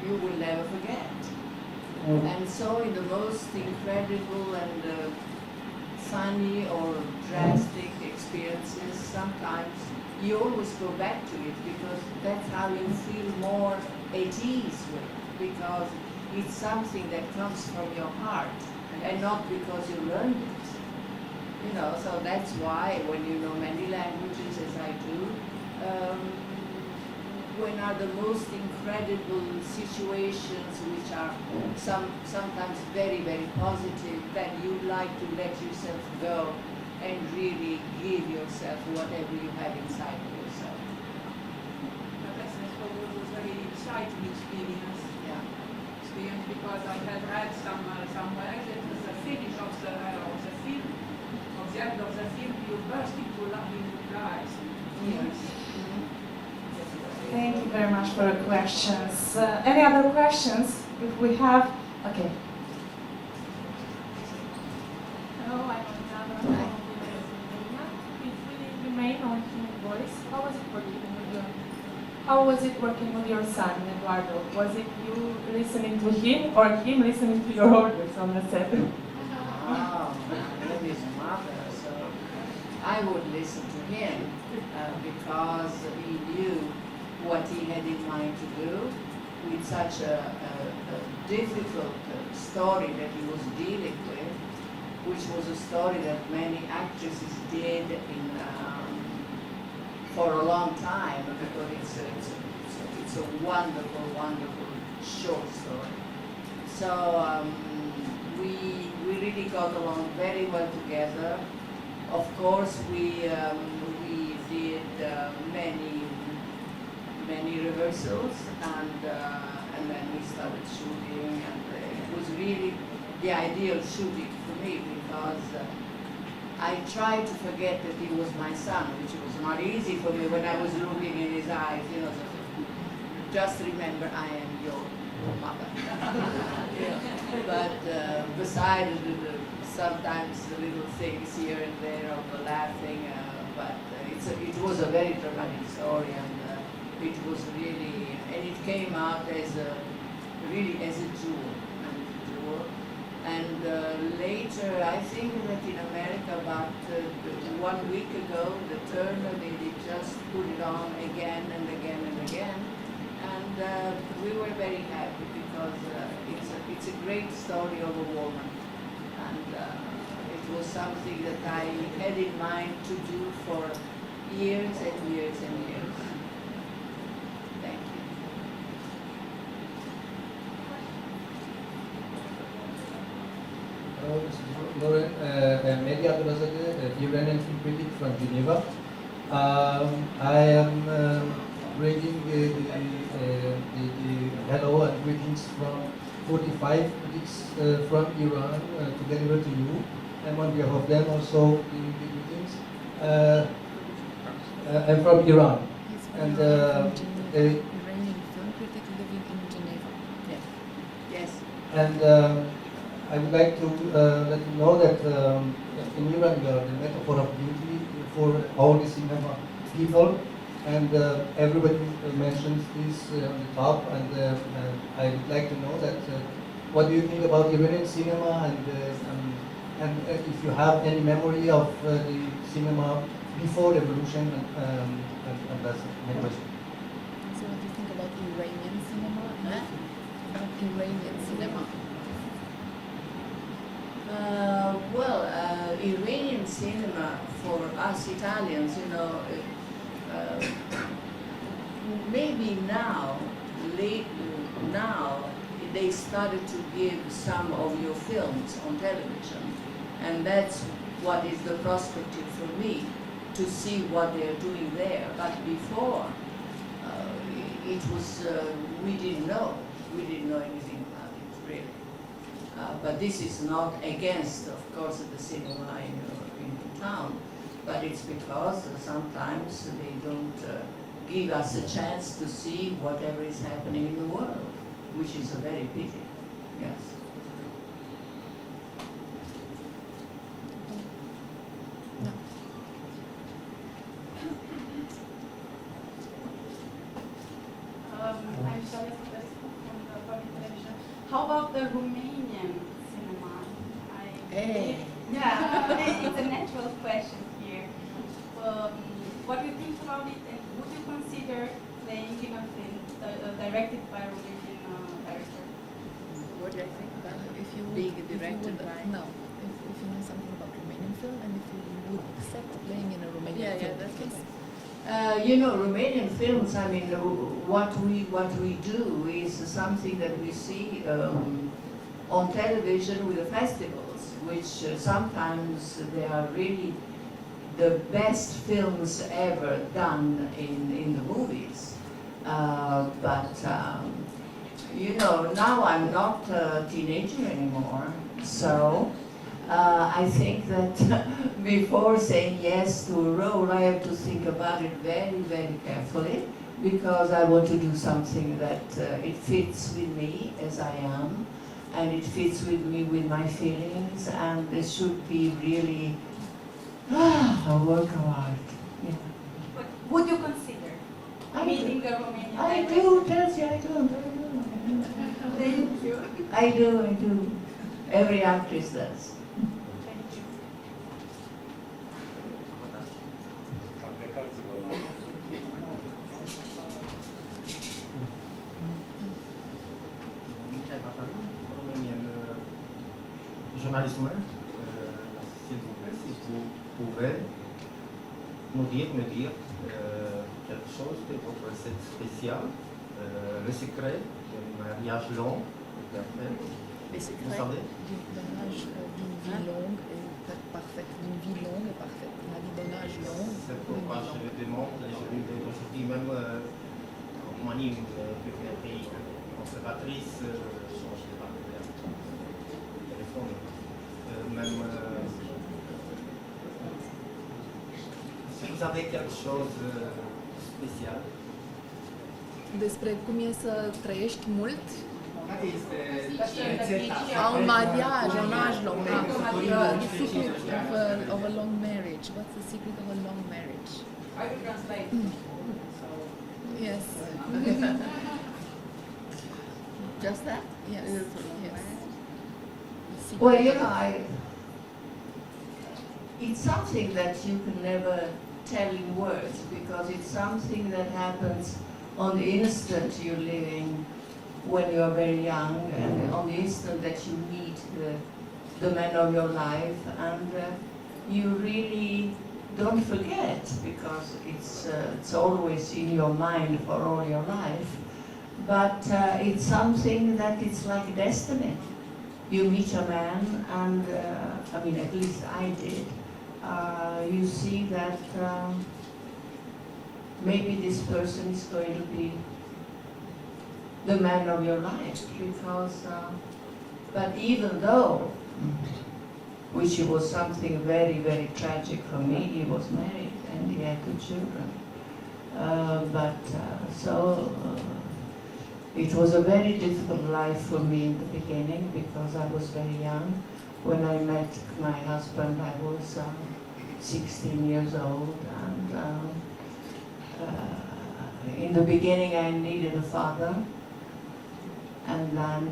you will never forget. And so in the most incredible and funny or drastic experiences, sometimes you always go back to it because that's how you feel more at ease with, because it's something that comes from your heart and not because you learned it. You know, so that's why when you know many languages, as I do, when are the most incredible situations which are sometimes very, very positive, then you like to let yourself go and really give yourself whatever you have inside of yourself. That's was very exciting experience. Yeah. Because I had read somewhere that it was the finish of the film, of the end of the film, you burst into laughing cries. Yes. Thank you very much for your questions. Any other questions? If we have, okay. Hello, I'm Anna from Romania. It really remained on human voice. How was it working with your? How was it working with your son, Eduardo? Was it you listening to him or him listening to your orders on the set? Oh, I'm his mother, so I would listen to him because he knew what he had in mind to do with such a difficult story that he was dealing with, which was a story that many actresses did for a long time, because it's a wonderful, wonderful short story. So we really got along very well together. Of course, we did many rehearsals, and then we started shooting, and it was really the ideal shooting for me because I tried to forget that he was my son, which was not easy for me when I was looking in his eyes, you know, just remember I am your mother. Yeah. But besides sometimes the little things here and there of the laughing, but it was a very dramatic story, and it was really, and it came out as really as a jewel. And later, I think that in America, about 1 week ago, the Turner, they just put it on again and again and again. And we were very happy because it's a great story of a woman. And it was something that I had in mind to do for years and years and years. Thank you. Hello, this is Loren, media advisor, Iranian film critic from Geneva. I am bringing the hello and greetings from 45 critics from Iran to deliver to you, and on behalf of them also the greetings. I'm from Iran, and Iranian film critic living in Geneva. Yes. Yes. And I would like to let you know that in Iran we are the metaphor of beauty for all the cinema people, and everybody mentions this on the top, and I would like to know that what do you think about Iranian cinema, and if you have any memory of the cinema before the revolution, and that's my question. So what do you think about Iranian cinema? About Iranian cinema? Iranian cinema for us Italians, you know, maybe now they started to give some of your films on television, and that's what is the perspective for me, to see what they're doing there. But before, it was, we didn't know anything about it, really. But this is not against, of course, the cinema in town, but it's because sometimes they don't give us a chance to see whatever is happening in the world, which is a very pity. Yes. No. I'm Sophia Loren from the How about the Romanian cinema? Hey. Yeah, it's a natural question here. What do you think about it, and would you consider playing in a film directed by a Romanian director? What do I think about it? If you would, Being if you directed would, by- no, if you know something about Romanian film, and if you would accept playing in a Romanian film. Yeah, that's okay. You know, Romanian films, I mean, what we do is something that we see on television with the festivals, which sometimes they are really the best films ever done in the movies. You know, now I'm not a teenager anymore, so I think that before saying yes to a role, I have to think about it very, very carefully, because I want to do something that it fits with me as I am, and it fits with me with my feelings, and it should be really a work of art. Yeah. But would you consider meeting the Romanian I director? do, Chelsea, I do. Thank you. I do. Every actress does. Thank you. Journalisme, s'il vous plaît, si vous pouvez me dire quelque chose de votre set spécial, le secret d'un mariage long, Les vous secrets savez? d'un âge d'une vie longue et parfaite, d'une vie longue et parfaite. La vie d'un âge long. C'est pourquoi je me demande, aujourd'hui même en Roumanie, un pays conservatrice, change de partenaire téléphone. Même si vous avez quelque chose de spécial. Despre cum e să trăiești mult. Un Un mariage, un âge long. The secret of a long marriage. What's the secret of a long marriage? I will translate. So, Yes. Just that? Yes. Yes. The secret Well, you of- know, it's something that you can never tell in words, because it's something that happens on the instant you're living when you're very young, and on the instant that you meet the man of your life, and you really don't forget, because it's always in your mind for all your life. But it's something that it's like destiny. You meet a man, and I mean, at least I did. You see that maybe this person is going to be the man of your life, because, but even though, which was something very, very tragic for me, he was married and he had 2 children. It was a very difficult life for me in the beginning, because I was very young. When I met my husband, I was 16 years old, and in the beginning I needed a father, and then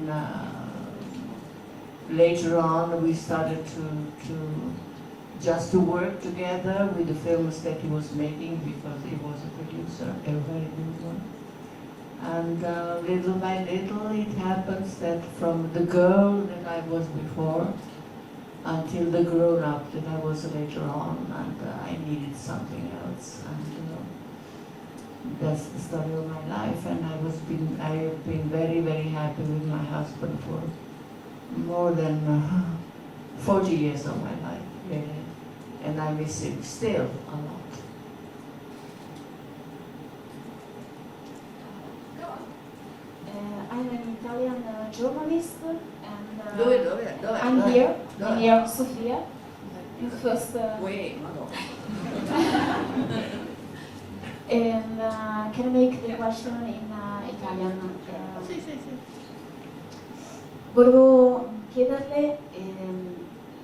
later on we started to work together with the films that he was making, because he was a producer, a very good one. And little by little it happens that from the girl that I was before until the grown-up that I was later on, and I needed something else. And that's the story of my life, and I have been very, very happy with my husband for more than 40 years of my life, really. And I miss him still a lot. I'm an Italian journalist, and Dove? I'm here, Sophia. In first, Wait, Madonna. and can I make the question in Italian? Sì. Volevo chiederle,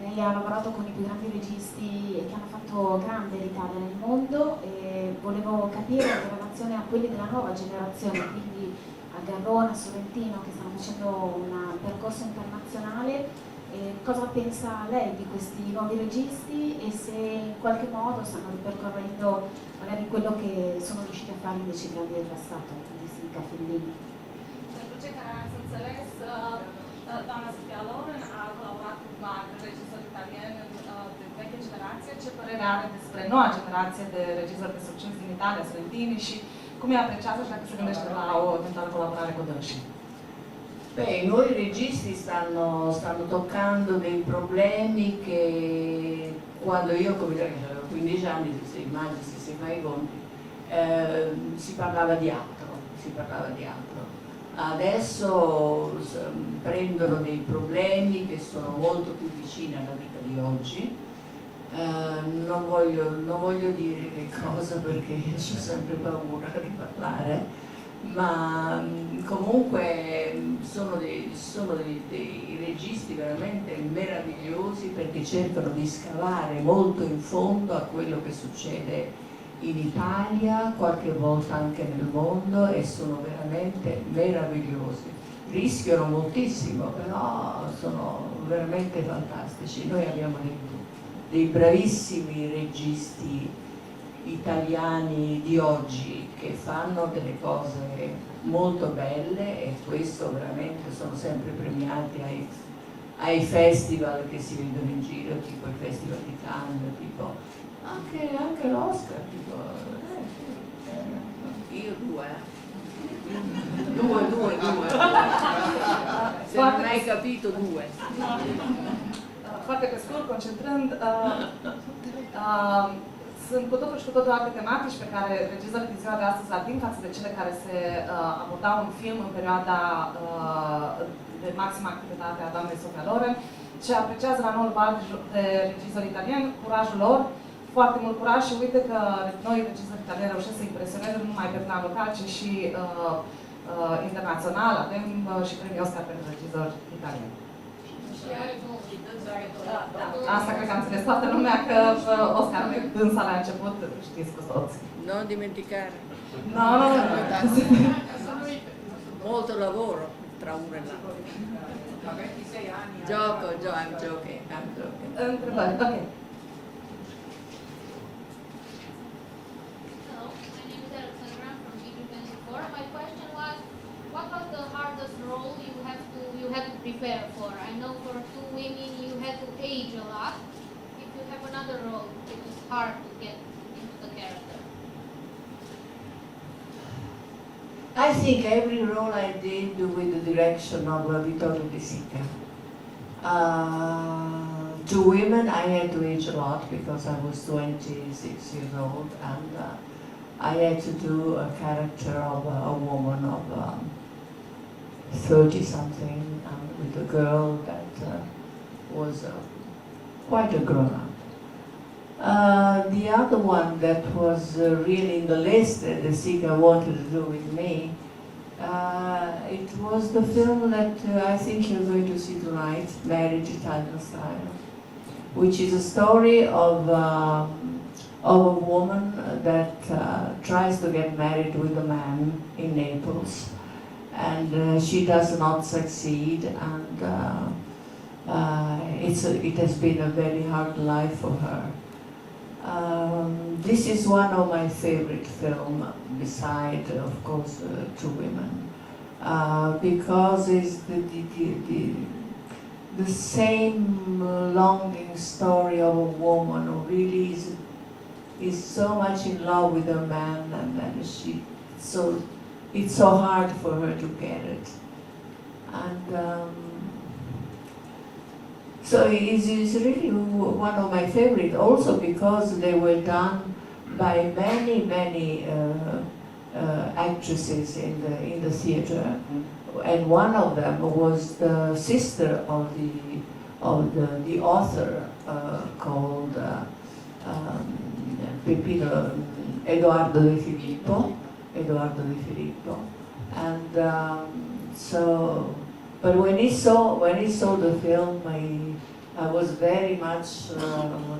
lei ha lavorato con i più grandi registi che hanno fatto grande l'Italia nel mondo, e volevo capire in relazione a quelli della nuova generazione, quindi a Garrone, a Sorrentino, che stanno facendo un percorso internazionale. Cosa pensa lei di questi nuovi registi e se in qualche modo stanno ripercorrendo magari quello che sono riusciti a fare invece i grandi del passato, quindi Sica, Fellini? Pentru cei care ați înțeles, doamna Sophia Loren a colaborat cu mari regizori italieni de veche generație. Ce părere are despre noua generație de regizori de succes din Italia, Sorrentini, și cum îi apreciază și dacă se gândește la o eventuală colaborare cu dânsii? Beh, i nuovi registi stanno toccando dei problemi che quando io avevo 15 anni, se immagini, se si fa i conti, si parlava di altro. Adesso prendono dei problemi che sono molto più vicini alla vita di oggi. Non voglio dire che cosa perché ho sempre paura di parlare, ma comunque sono dei registi veramente meravigliosi perché cercano di scavare molto in fondo a quello che succede in Italia, qualche volta anche nel mondo, e sono veramente meravigliosi. Rischiano moltissimo, però sono veramente fantastici. Noi abbiamo dei bravissimi registi italiani di oggi che fanno delle cose molto belle e questo veramente sono sempre premiati ai festival che si vedono in giro, tipo il Festival di Cannes, tipo anche l'Oscar, tipo io due. Se non hai capito due. Foarte pe scurt, concentrând, sunt cu totul și cu totul alte tematici pe care regizorii din ziua de astăzi le ating față de cele care se abordau în film în perioada de maximă activitate a doamnei Sophia Loren. Ce apreciază la noul val de regizori italieni, curajul lor, foarte mult curaj și uite că noi regizori italieni reușesc să impresioneze nu numai pe plan local, ci și internațional. Avem și premiul Oscar pentru regizori italieni. Asta cred că am înțeles toată lumea că Oscar dânsa la început, știți cu toți. Non dimenticare. No. Molto lavoro tra uno e l'altro. I'm joking. Întrebări, ok. My question was, what was the hardest role you had to prepare for? I know for two women you had to age a lot. If you have another role, it was hard to get into the character. I think every role I did with the direction of Vittorio De Sica. To women I had to age a lot because I was 26 years old and I had to do a character of a woman of 30-something with a girl that was quite a grown-up. The other one that was really in the list that De Sica wanted to do with me, it was the film that I think you're going to see tonight, Marriage Italian Style, which is a story of a woman that tries to get married with a man in Naples, and she does not succeed, and it has been a very hard life for her. This is one of my favorite films, beside, of course, Two Women, because it's the same longing story of a woman who really is so much in love with her man, and then it's so hard for her to get it. And so it's really one of my favorites, also because they were done by many actresses in the theater, and one of them was the sister of the author called Edoardo De Filippo, and but when he saw the film, I was very much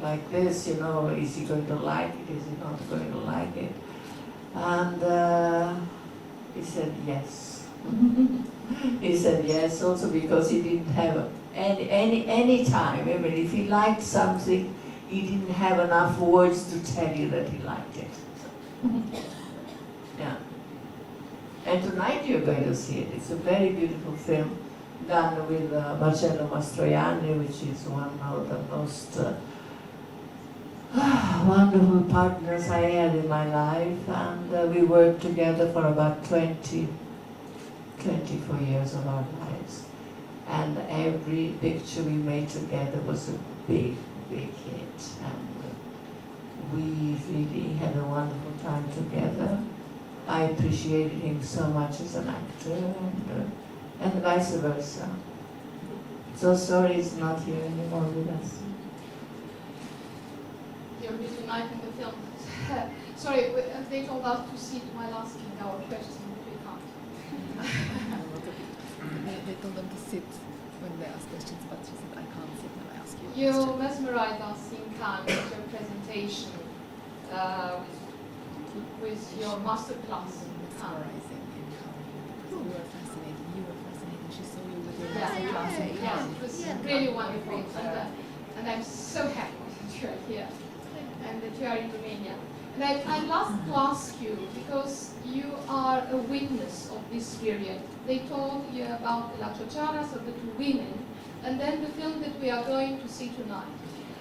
like this, you know, is he going to like it? Is he not going to like it? And he said yes. He said yes, also because he didn't have any time. I mean, if he liked something, he didn't have enough words to tell you that he liked it. Yeah. And tonight you're going to see it. It's a very beautiful film done with Marcello Mastroianni, which is one of the most wonderful partners I had in my life. And we worked together for about 24 years of our lives. And every picture we made together was a big, big hit. And we really had a wonderful time together. I appreciated him so much as an actor, and vice versa. So sorry he's not here anymore with us. You're reuniting the film. Sorry, they told us to sit while asking our question, but we can't. They told them to sit when they ask questions, but she said, I can't sit when I ask you a You question. mesmerized us in Cannes with your presentation, with your master class in Cannes. Mesmerizing in Cannes. You were fascinating. You were fascinating. She saw you with your Yeah, master class in yeah, Cannes. it was really wonderful, and I'm so happy that you are here and that you are in Romania. And I'd love to ask you, because you are a witness of this period. They told you about La Chocharas of the two women, and then the film that we are going to see tonight.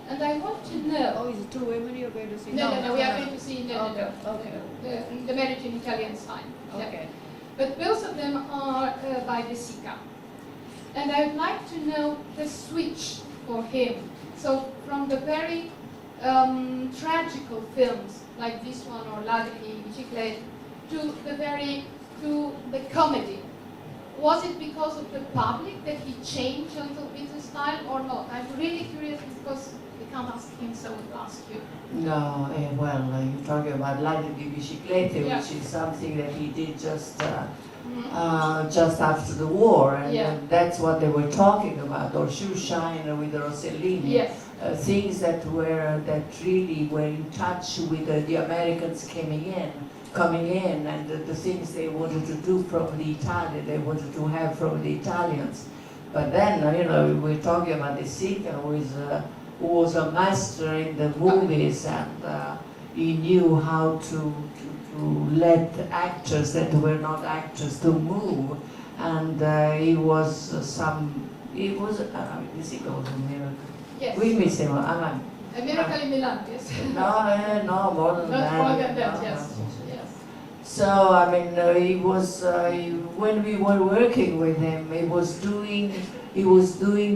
And I want to know... Oh, is it two women you're going to see? No, we are going to see Okay. the marriage in Italian style. Okay. But both of them are by De Sica. And I'd like to know the switch for him. So from the very tragical films like this one or Ladri, Biciclette, to the comedy. Was it because of the public that he changed a little bit the style or not? I'm really curious because we can't ask him, so we'll ask you. No, well, you're talking about Ladri di Biciclette, Yeah. which is something that he did just after the war, and Yeah. that's what they were talking about, or Shoe Shine with Rossellini. Yes. Things that really were in touch with the Americans coming in, and the things they wanted to do from the Italian, they wanted to have from the Italians. But then, we're talking about De Sica, who was a master in the movies, and he knew how to let actors that were not actors to move, and De Sica was a miracle. Yes. We miss him. A miracle in Milan, yes. No, more than that. Not more than that, No, yes. no. Yes. So he was when we were working with him, he was doing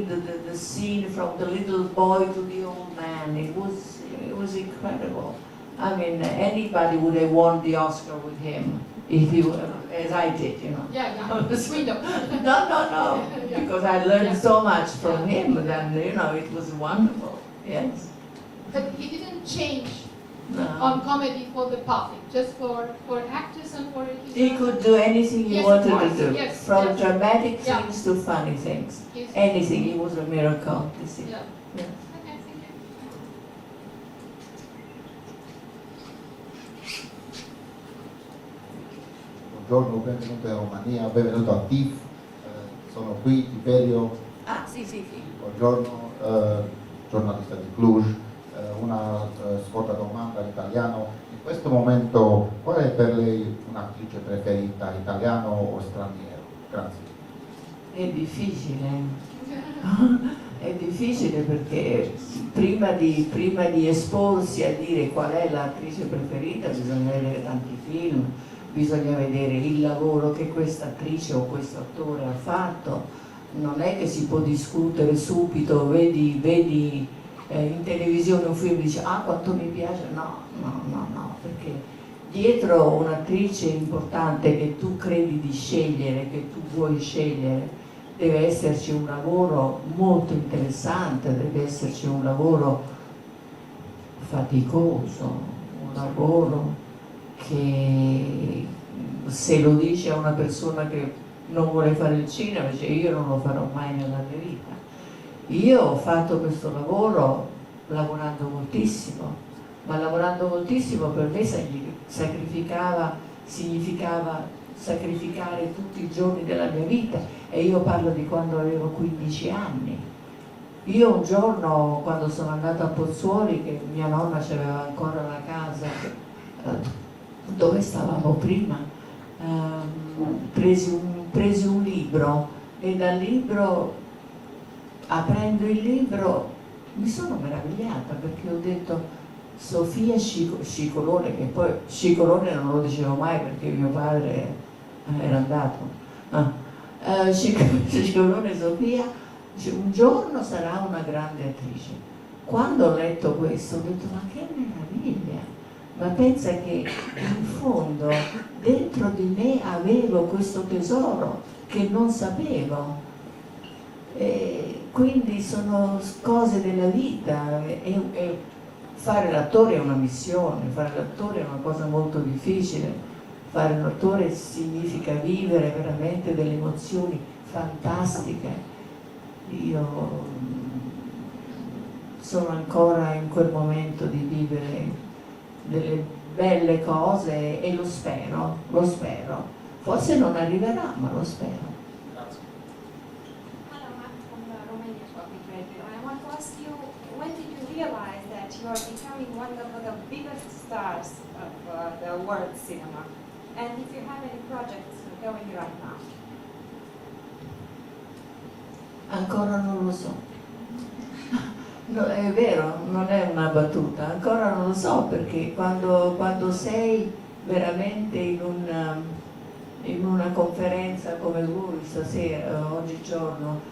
the scene from the little boy to the old man. It was incredible. I mean, anybody would have won the Oscar with him if he were, as I did, Yeah, the window. No, Yeah. because I learned Yeah. so much from him. Then it was wonderful. Yes. But he didn't change No. on comedy for the public, just for actors and for his He could do anything he Yes, wanted of to course. do, Yes, from yes. dramatic Yeah. things to funny things. Yes. Anything. He was a miracle. You see. Yeah. Yeah. Okay, thank you. Buongiorno, benvenuto in Romania, benvenuto a TIFF, sono qui, Tiberio, Ah, sì. buongiorno, giornalista di Cluj, una scorta domanda in italiano. In questo momento qual è per lei un'attrice preferita, italiano o straniero? Grazie. È difficile. È difficile perché prima di esporsi a dire qual è l'attrice preferita bisogna vedere tanti film, bisogna vedere il lavoro che questa attrice o questo attore ha fatto. Non è che si può discutere subito, vedi in televisione un film e dici quanto mi piace, no, perché dietro un'attrice importante che tu credi di scegliere, che tu vuoi scegliere, deve esserci un lavoro molto interessante, deve esserci un lavoro faticoso, un lavoro che se lo dice a una persona che non vuole fare il cinema, dice io non lo farò mai nella mia vita. Io ho fatto questo lavoro lavorando moltissimo, ma lavorando moltissimo per me significava sacrificare tutti i giorni della mia vita, e io parlo di quando avevo 15 anni. Io un giorno, quando sono andata a Pozzuoli, che mia nonna aveva ancora la casa dove stavamo prima, presi un libro, e dal libro, aprendo il libro, mi sono meravigliata, perché ho detto Sophia Scicolone, che poi Scicolone non lo dicevo mai perché mio padre era andato. Scicolone Sofia, un giorno sarà una grande attrice. Quando ho letto questo ho detto ma che meraviglia, ma pensa che in fondo dentro di me avevo questo tesoro che non sapevo. Quindi sono cose della vita, e fare l'attore è una missione, fare l'attore è una cosa molto difficile, fare l'attore significa vivere veramente delle emozioni fantastiche. Io sono ancora in quel momento di vivere delle belle cose e lo spero, forse non arriverà, ma lo spero. I want to ask you, when did you realize that you are becoming one of the biggest stars of the world cinema? And if you have any projects going right now? Ancora non lo so. No, è vero, non è una battuta, ancora non lo so, perché quando sei veramente in una conferenza come voi stasera, oggigiorno,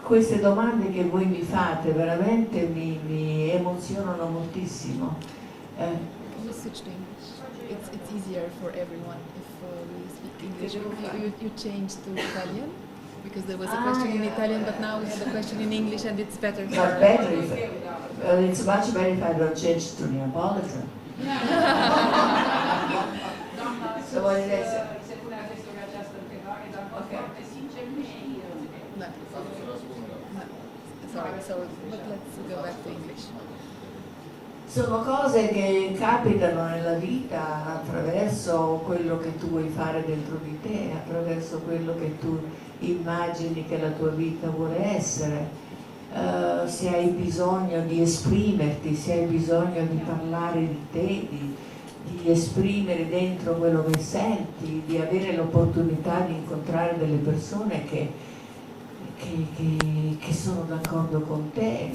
queste domande che voi mi fate veramente mi emozionano moltissimo. Switch to English. It's easier for everyone if we speak English. You change to Italian because there was a question in Italian, but now we have a question in English, and it's better. But better it's much better if I don't change to Neapolitan. So what did I say? Se pune această această întrebare, dar foarte sincer, nu știu. Sorry, but let's go back to English. Sono cose che capitano nella vita attraverso quello che tu vuoi fare dentro di te, attraverso quello che tu immagini che la tua vita vuole essere. Se hai bisogno di esprimerti, se hai bisogno di parlare di te, di esprimere dentro quello che senti, di avere l'opportunità di incontrare delle persone che sono d'accordo con te,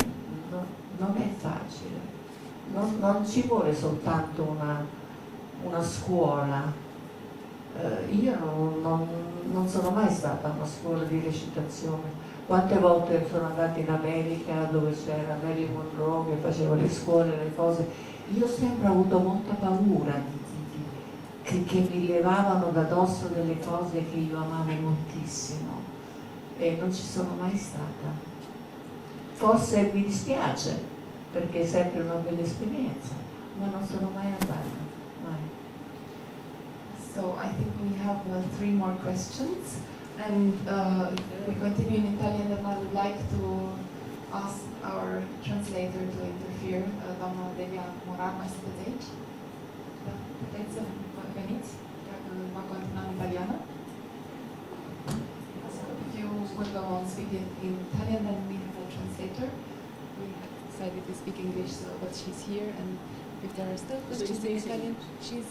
non è facile. Non ci vuole soltanto una scuola. Io non sono mai stata a una scuola di recitazione. Quante volte sono andata in America dove c'era Marilyn Monroe che faceva le scuole, le cose. Io ho sempre avuto molta paura che mi levavano da dosso delle cose che io amavo moltissimo, e non ci sono mai stata. Forse mi dispiace, perché è sempre una bella esperienza, ma non sono mai andata, mai. So I think we have 3 more questions, and if we continue in Italian, then I would like to ask our translator to interfere. Doamna Delia Morar, mai sunteți aici? Da, puteți să veniți, dacă va continua în italiană. So if you would go on speaking in Italian, then we have a translator. We decided to speak English, so, but she's here, and if there are still questions in Italian, she's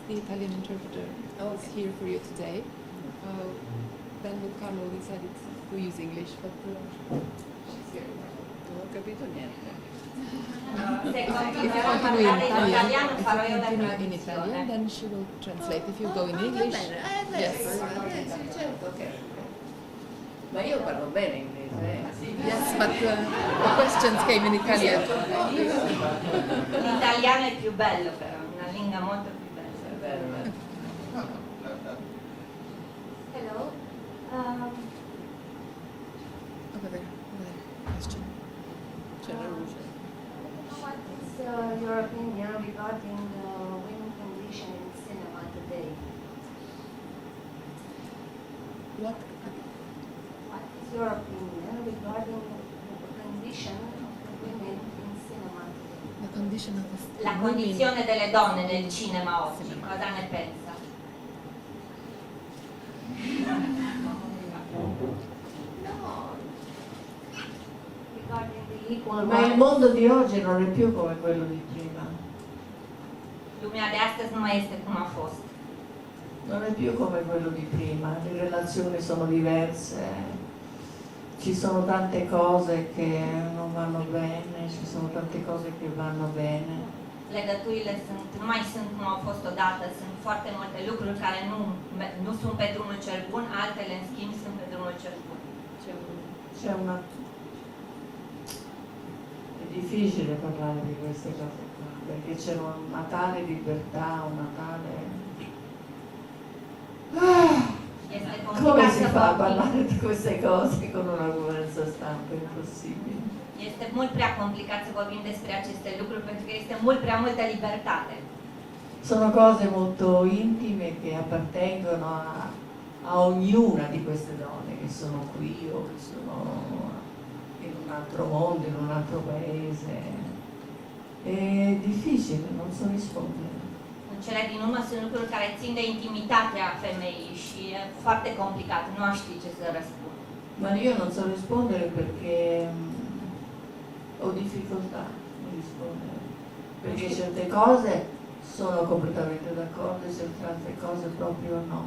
the Italian interpreter. Who's here for you today. Then with Carlo we decided to use English, but she's here. Non ho capito niente. Se If you continuerà a continue parlare in italiano farò io la continue in traduzione. Italian, then she will translate. If you go in English, yes. Sì, certo, ok. Ma io parlo bene inglese, Yes, but the questions came in Italian. L'italiano è più bello però, una lingua molto più bella. È vero, è vero. Hello. Over there. Question. What is your opinion regarding women condition in cinema today? What? What is your opinion regarding the condition of the women in cinema today? The condition of the La condizione delle donne nel cinema oggi, cosa ne pensa? equal Ma il rights. mondo di oggi non è più come quello di prima. Lumea de astăzi nu mai este cum a fost. Non è più come quello di prima, le relazioni sono diverse, ci sono tante cose che non vanno bene, ci sono tante cose che vanno bene. Legăturile nu mai sunt cum au fost odată, sunt foarte multe lucruri care nu sunt pe drumul cel bun, altele în schimb sunt pe drumul cel bun. C'è una... È difficile parlare di queste cose qua, perché c'è una tale libertà, una tale... Este Come complicat si să fa a vorbim. parlare di queste cose con una conferenza stampa? È impossibile. Este mult prea complicat să vorbim despre aceste lucruri pentru că este mult prea multă libertate. Sono cose molto intime che appartengono a ognuna di queste donne che sono qui o che sono in un altro mondo, in un altro paese. È difficile, non so rispondere. În cele din urmă sunt lucruri care țin de intimitatea femeii și e foarte complicat, nu aș ști ce să răspund. Ma io non so rispondere perché ho difficoltà a rispondere. Perché certe cose sono completamente d'accordo e certe altre cose proprio no.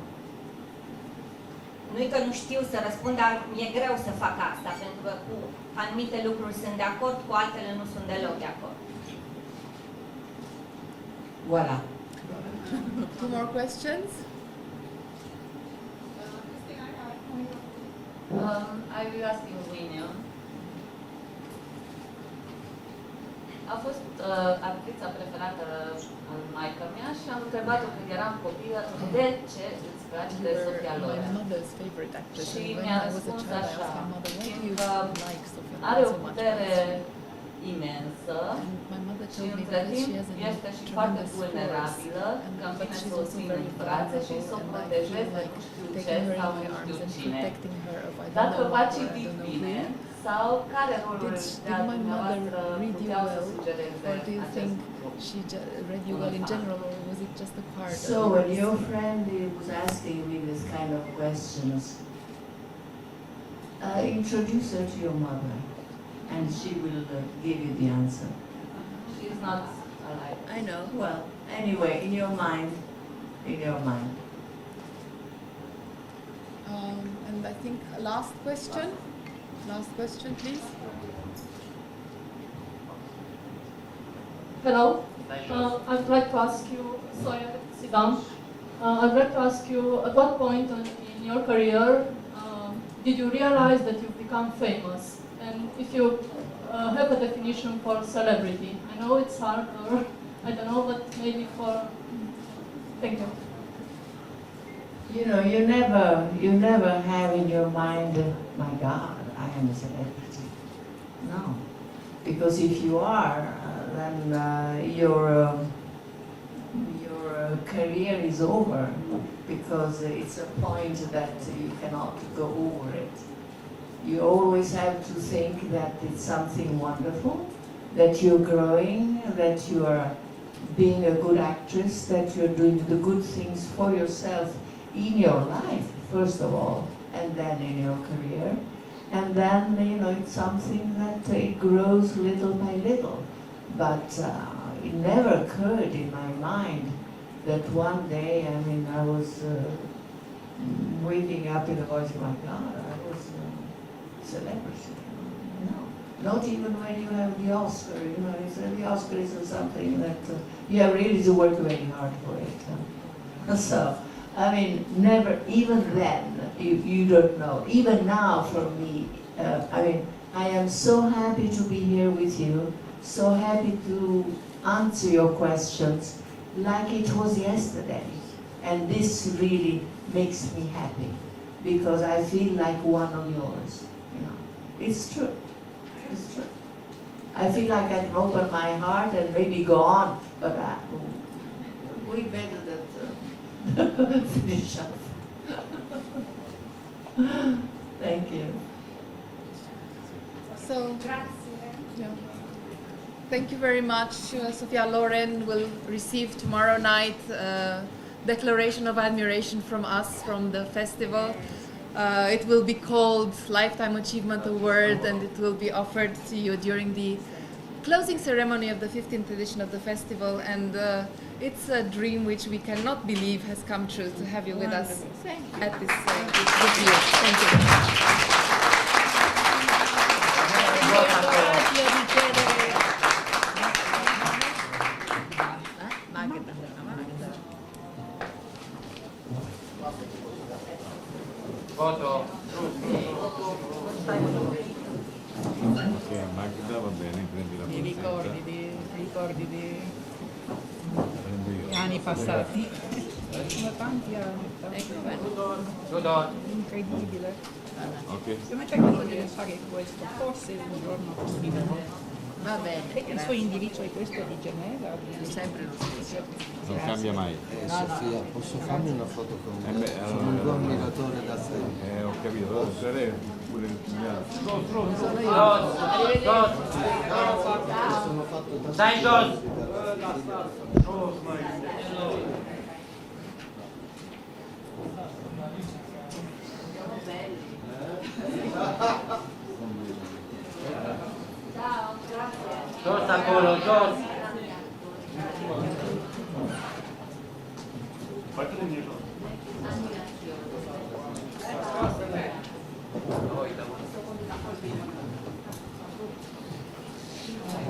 Nu-i că nu știu să răspund, dar mi-e greu să fac asta, pentru că cu anumite lucruri sunt de acord, cu altele nu sunt deloc de acord. Voilà. Two more questions? I will ask you, Winnie. A fost actrița preferată al maică-mea și am întrebat-o când eram copilă de ce îți place de Sophia My Loren. mother's favorite actress. Și And when mi-a I was a răspuns child, I așa, asked my mother, why do you fiindcă like Sophia are Loren o so much? putere imensă My mother și told me între because timp she has a este și foarte tremendous vulnerabilă, force, că but îmi vine she's să o also țin very în brațe și să o vulnerable, and I protejez feel de like nu știu ce taking her sau in my nu știu arms and cine. protecting her of I don't Dacă know v-a her, I citit don't know bine, who. sau care roluri Did de-a my mother dumneavoastră read you puteau să well, sugereze or do you acest think lucru? she read you well in general, or was it just a part So of when it? your friend was asking me this kind of questions, introduce her to your mother and she will give you the answer. She's not alive. I know. Well, anyway, in your mind, in your mind. And I think last question. Last question, please. Hello. I'd like to ask you, sorry, sit down. I'd like to ask you, at what point in your career did you realize that you've become famous? And if you have a definition for celebrity, I know it's hard, or I don't know, but maybe for. Thank you. You know, you never have in your mind, my God, I am a celebrity. No, because if you are, then your career is over, because it's a point that you cannot go over it. You always have to think that it's something wonderful, that you're growing, that you are being a good actress, that you're doing the good things for yourself in your life, first of all, and then in your career. And then, you know, it's something that it grows little by little. But it never occurred in my mind that one day, I mean, I was waking up in the voice, my God, I was a celebrity. No, not even when you have the Oscar, you know, the Oscar isn't something that you have really to work very hard for it. So, I mean, never, even then, you don't know. Even now for me, I mean, I am so happy to be here with you, so happy to answer your questions like it was yesterday. And this really makes me happy, because I feel like one of yours, you know. It's true, it's true. I feel like I can open my heart and maybe go on, but we better that finish up. Thank you. So, yeah. Thank you very much. Sophia Loren will receive tomorrow night a declaration of admiration from us, from the festival. It will be called Lifetime Achievement Award, and it will be offered to you during the closing ceremony of the 15th edition of the festival. And it's a dream which we cannot believe has come true to have you with us at this good year. Thank Foto. Ok, Magda va bene, prendi la Mi pozzetta. ricordi di Prendo io. gli anni passati. Sono tanti anni. Incredibile. Ok. Stiamo cercando di fare questo, forse un giorno possibile. Va bene. Il suo indirizzo è questo di Geneva? Sempre lo stesso. Non cambia mai. Sofia, posso farmi una foto con te? Beh, Sono un tuo ammiratore da sempre. Ho capito, allora sarei pure il Sono fatto da Dai, Jos! Ciao, grazie. Jos, Apollo, Jos!